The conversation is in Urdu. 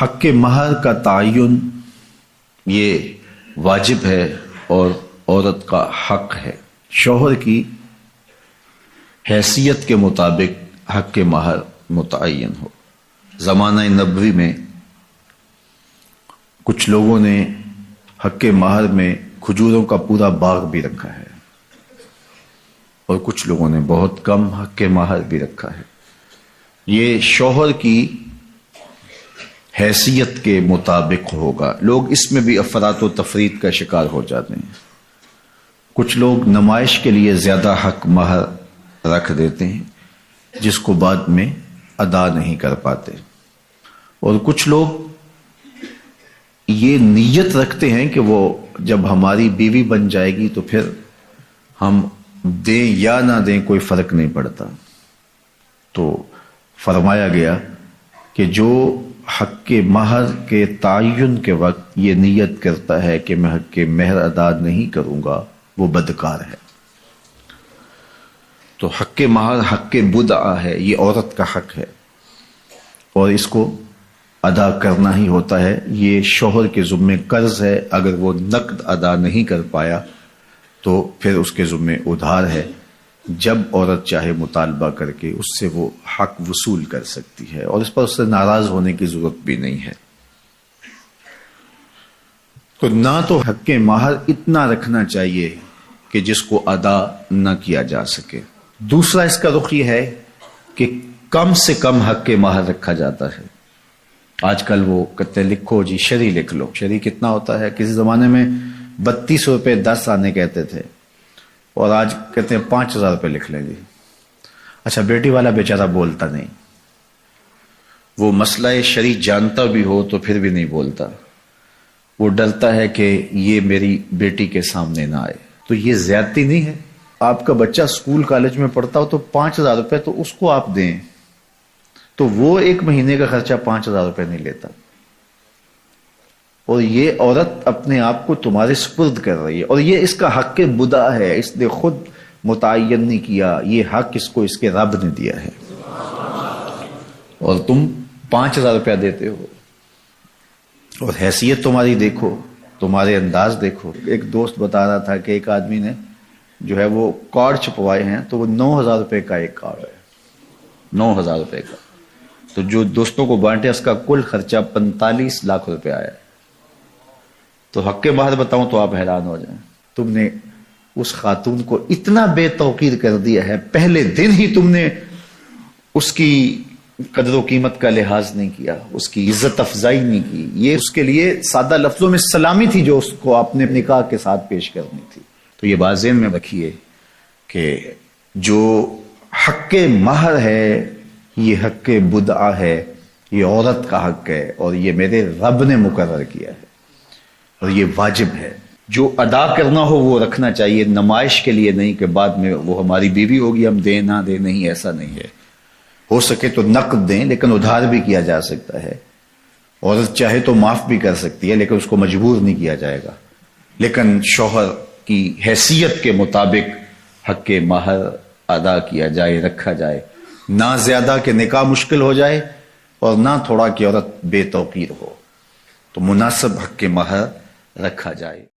حق مہر کا تعین یہ واجب ہے اور عورت کا حق ہے۔ شوہر کی حیثیت کے مطابق حق مہر متعین ہو۔ زمانہ نبوی میں کچھ لوگوں نے حق مہر میں کھجوروں کا پورا باغ بھی رکھا ہے اور کچھ لوگوں نے بہت کم حق مہر بھی رکھا ہے۔ یہ شوہر کی حیثیت کے مطابق ہوگا۔ لوگ اس میں بھی افراط و تفریط کا شکار ہو جاتے ہیں۔ کچھ لوگ نمائش کے لیے زیادہ حق مہر رکھ دیتے ہیں جس کو بعد میں ادا نہیں کر پاتے، اور کچھ لوگ یہ نیت رکھتے ہیں کہ وہ جب ہماری بیوی بن جائے گی تو پھر ہم دیں یا نہ دیں کوئی فرق نہیں پڑتا۔ تو فرمایا گیا کہ جو حق مہر کے تعین کے وقت یہ نیت کرتا ہے کہ میں حق مہر ادا نہیں کروں گا وہ بدکار ہے۔ تو حق مہر حق بدعہ ہے، یہ عورت کا حق ہے اور اس کو ادا کرنا ہی ہوتا ہے۔ یہ شوہر کے ذمے قرض ہے، اگر وہ نقد ادا نہیں کر پایا تو پھر اس کے ذمے ادھار ہے۔ جب عورت چاہے مطالبہ کر کے اس سے وہ حق وصول کر سکتی ہے اور اس پر اس سے ناراض ہونے کی ضرورت بھی نہیں ہے۔ تو نہ تو حق مہر اتنا رکھنا چاہیے کہ جس کو ادا نہ کیا جا سکے۔ دوسرا اس کا رخ یہ ہے کہ کم سے کم حق مہر رکھا جاتا ہے۔ آج کل وہ کہتے ہیں لکھو جی شرعی لکھ لو۔ شرعی کتنا ہوتا ہے؟ کسی زمانے میں 32 روپے 10 آنے کہتے تھے اور آج کہتے ہیں 5000 روپے لکھ لیں گے۔ اچھا بیٹی والا بیچارہ بولتا نہیں، وہ مسئلہ شرعی جانتا بھی ہو تو پھر بھی نہیں بولتا، وہ ڈرتا ہے کہ یہ میری بیٹی کے سامنے نہ آئے۔ تو یہ زیادتی نہیں ہے؟ آپ کا بچہ اسکول کالج میں پڑھتا ہو تو 5000 روپے تو اس کو آپ دیں، تو وہ ایک مہینے کا خرچہ 5000 روپے نہیں لیتا، اور یہ عورت اپنے آپ کو تمہارے سپرد کر رہی ہے، اور یہ اس کا حق بدعہ ہے، اس نے خود متعین نہیں کیا، یہ حق اس کو اس کے رب نے دیا ہے، اور تم 5000 روپیہ دیتے ہو۔ اور حیثیت تمہاری دیکھو، تمہارے انداز دیکھو۔ ایک دوست بتا رہا تھا کہ ایک آدمی نے جو ہے وہ کارڈ چھپوائے ہیں تو وہ 9000 روپے کا ایک کارڈ ہے، 9000 روپے کا۔ تو جو دوستوں کو بانٹے اس کا کل خرچہ 45 لاکھ روپے آیا ہے۔ تو حق مہر بتاؤں تو آپ حیران ہو جائیں، تم نے اس خاتون کو اتنا بے توقیر کر دیا ہے، پہلے دن ہی تم نے اس کی قدر و قیمت کا لحاظ نہیں کیا، اس کی عزت افزائی نہیں کی۔ یہ اس کے لیے سادہ لفظوں میں سلامی تھی جو اس کو آپ نے نکاح کے ساتھ پیش کرنی تھی۔ تو یہ بات ذہن میں رکھیے کہ جو حق مہر ہے یہ حق بدعہ ہے، یہ عورت کا حق ہے اور یہ میرے رب نے مقرر کیا ہے اور یہ واجب ہے۔ جو ادا کرنا ہو وہ رکھنا چاہیے، نمائش کے لیے نہیں کہ بعد میں وہ ہماری بیوی ہوگی ہم دیں نہ دیں، نہیں، ایسا نہیں ہے۔ ہو سکے تو نقد دیں لیکن ادھار بھی کیا جا سکتا ہے، عورت چاہے تو معاف بھی کر سکتی ہے لیکن اس کو مجبور نہیں کیا جائے گا۔ لیکن شوہر کی حیثیت کے مطابق حق مہر ادا کیا جائے، رکھا جائے، نہ زیادہ کہ نکاح مشکل ہو جائے اور نہ تھوڑا کہ عورت بے توقیر ہو، تو مناسب حق مہر رکھا جائے۔